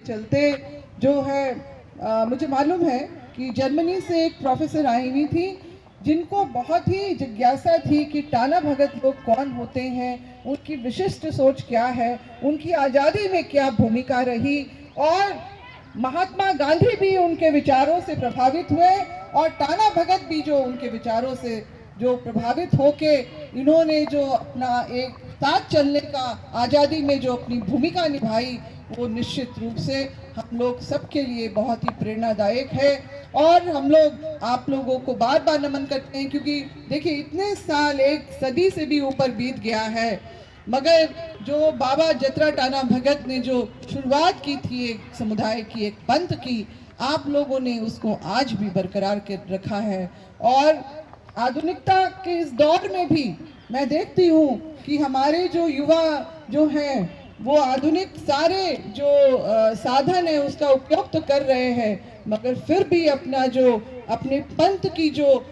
चलते जो है मुझे मालूम है कि जर्मनी से एक प्रोफेसर आई हुई थी जिनको बहुत ही जिज्ञासा थी कि टाना भगत लोग कौन होते हैं, उनकी विशिष्ट सोच क्या है, उनकी आज़ादी में क्या भूमिका रही। और महात्मा गांधी भी उनके विचारों से प्रभावित हुए और टाना भगत भी जो उनके विचारों से जो प्रभावित होके इन्होंने जो अपना एक साथ चलने का आज़ादी में जो अपनी भूमिका निभाई, वो निश्चित रूप से हम लोग सबके लिए बहुत ही प्रेरणादायक है। और हम लोग आप लोगों को बार बार नमन करते हैं क्योंकि देखिए इतने साल, एक सदी से भी ऊपर बीत गया है, मगर जो बाबा जतरा टाना भगत ने जो शुरुआत की थी एक समुदाय की, एक पंथ की, आप लोगों ने उसको आज भी बरकरार कर रखा है। और आधुनिकता के इस दौर में भी मैं देखती हूँ कि हमारे जो युवा जो हैं वो आधुनिक सारे जो साधन है उसका उपयोग तो कर रहे हैं, मगर फिर भी अपना जो अपने पंथ की जो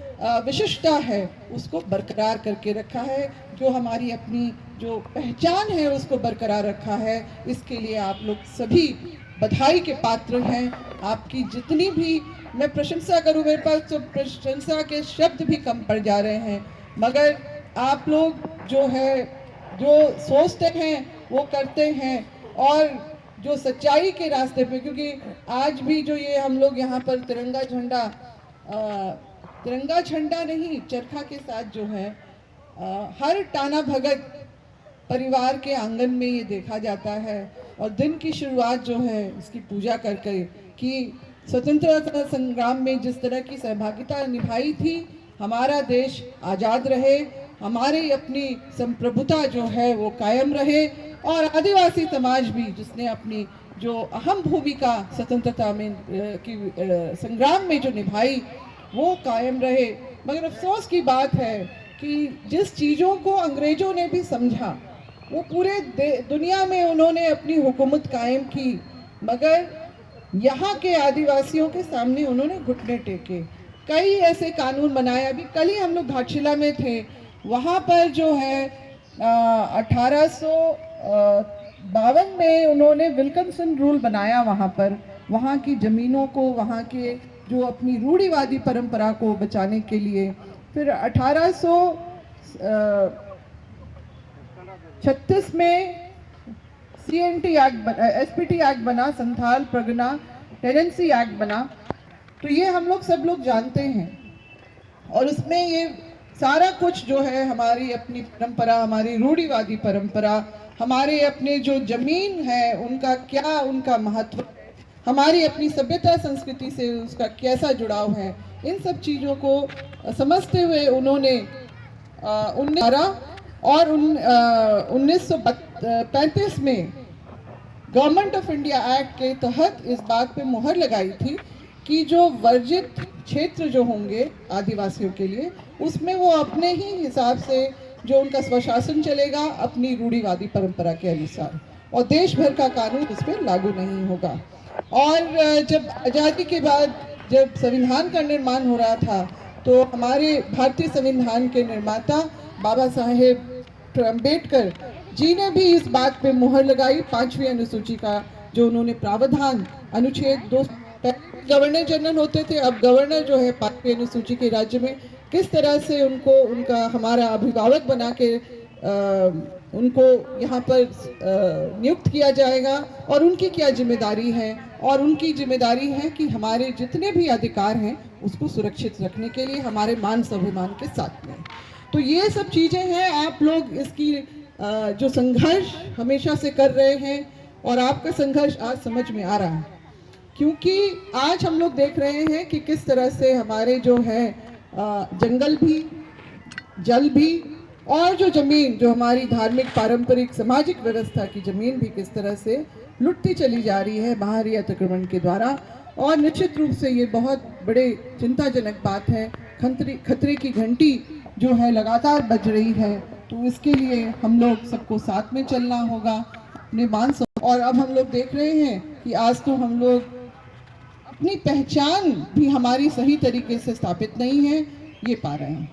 विशिष्टता है उसको बरकरार करके रखा है, जो हमारी अपनी जो पहचान है उसको बरकरार रखा है। इसके लिए आप लोग सभी बधाई के पात्र हैं। आपकी जितनी भी मैं प्रशंसा करूं, मेरे पास तो प्रशंसा के शब्द भी कम पड़ जा रहे हैं, मगर आप लोग जो है जो सोचते हैं वो करते हैं और जो सच्चाई के रास्ते पे, क्योंकि आज भी जो ये हम लोग यहाँ पर तिरंगा झंडा नहीं चरखा के साथ जो है हर टाना भगत परिवार के आंगन में ये देखा जाता है और दिन की शुरुआत जो है इसकी पूजा करके कि स्वतंत्रता संग्राम में जिस तरह की सहभागिता निभाई थी, हमारा देश आज़ाद रहे, हमारी अपनी संप्रभुता जो है वो कायम रहे और आदिवासी समाज भी जिसने अपनी जो अहम भूमिका स्वतंत्रता में की संग्राम में जो निभाई वो कायम रहे। मगर अफसोस की बात है कि जिस चीज़ों को अंग्रेजों ने भी समझा वो पूरे दुनिया में उन्होंने अपनी हुकूमत कायम की, मगर यहाँ के आदिवासियों के सामने उन्होंने घुटने टेके, कई ऐसे कानून बनाए। अभी कल ही हम लोग घाटशिला में थे, वहाँ पर जो है 1852 में उन्होंने विल्किंसन रूल बनाया वहाँ पर, वहाँ की ज़मीनों को, वहाँ के जो अपनी रूढ़िवादी परंपरा को बचाने के लिए। फिर 1836 में CNT एक्ट SPT एक्ट बना, संथाल परगना टेनेंसी एक्ट बना। तो ये हम लोग सब लोग जानते हैं और उसमें ये सारा कुछ जो है हमारी अपनी परंपरा, हमारी रूढ़िवादी परंपरा, हमारे अपने जो जमीन है उनका क्या उनका महत्व, हमारी अपनी सभ्यता संस्कृति से उसका कैसा जुड़ाव है, इन सब चीज़ों को समझते हुए उन्होंने 1935 में गवर्नमेंट ऑफ इंडिया एक्ट के तहत इस बात पे मुहर लगाई थी कि जो वर्जित क्षेत्र जो होंगे आदिवासियों के लिए, उसमें वो अपने ही हिसाब से जो उनका स्वशासन चलेगा अपनी रूढ़िवादी परंपरा के अनुसार, और देश भर का कानून उस पर लागू नहीं होगा। और जब आज़ादी के बाद जब संविधान का निर्माण हो रहा था तो हमारे भारतीय संविधान के निर्माता बाबा साहेब अम्बेडकर जी ने भी इस बात पे मुहर लगाई, 5वीं अनुसूची का जो उन्होंने प्रावधान अनुच्छेद 2 गवर्नर जनरल होते थे, अब गवर्नर जो है 5वीं अनुसूची के राज्य में किस तरह से उनको उनका हमारा अभिभावक बना के उनको यहाँ पर नियुक्त किया जाएगा और उनकी क्या जिम्मेदारी है, और उनकी जिम्मेदारी है कि हमारे जितने भी अधिकार हैं उसको सुरक्षित रखने के लिए हमारे मान स्वाभिमान के साथ में। तो ये सब चीज़ें हैं, आप लोग इसकी जो संघर्ष हमेशा से कर रहे हैं और आपका संघर्ष आज समझ में आ रहा है, क्योंकि आज हम लोग देख रहे हैं कि किस तरह से हमारे जो है जंगल भी, जल भी और जो ज़मीन, जो हमारी धार्मिक पारंपरिक सामाजिक व्यवस्था की ज़मीन भी किस तरह से लुटती चली जा रही है बाहरी अतिक्रमण के द्वारा। और निश्चित रूप से ये बहुत बड़े चिंताजनक बात है। खतरे की घंटी जो है लगातार बज रही है, तो इसके लिए हम लोग सबको साथ में चलना होगा अपने और अब हम लोग देख रहे हैं कि आज तो हम लोग अपनी पहचान भी हमारी सही तरीके से स्थापित नहीं है ये पा रहे हैं।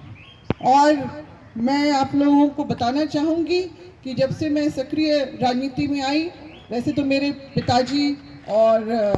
और मैं आप लोगों को बताना चाहूँगी कि जब से मैं सक्रिय राजनीति में आई, वैसे तो मेरे पिताजी और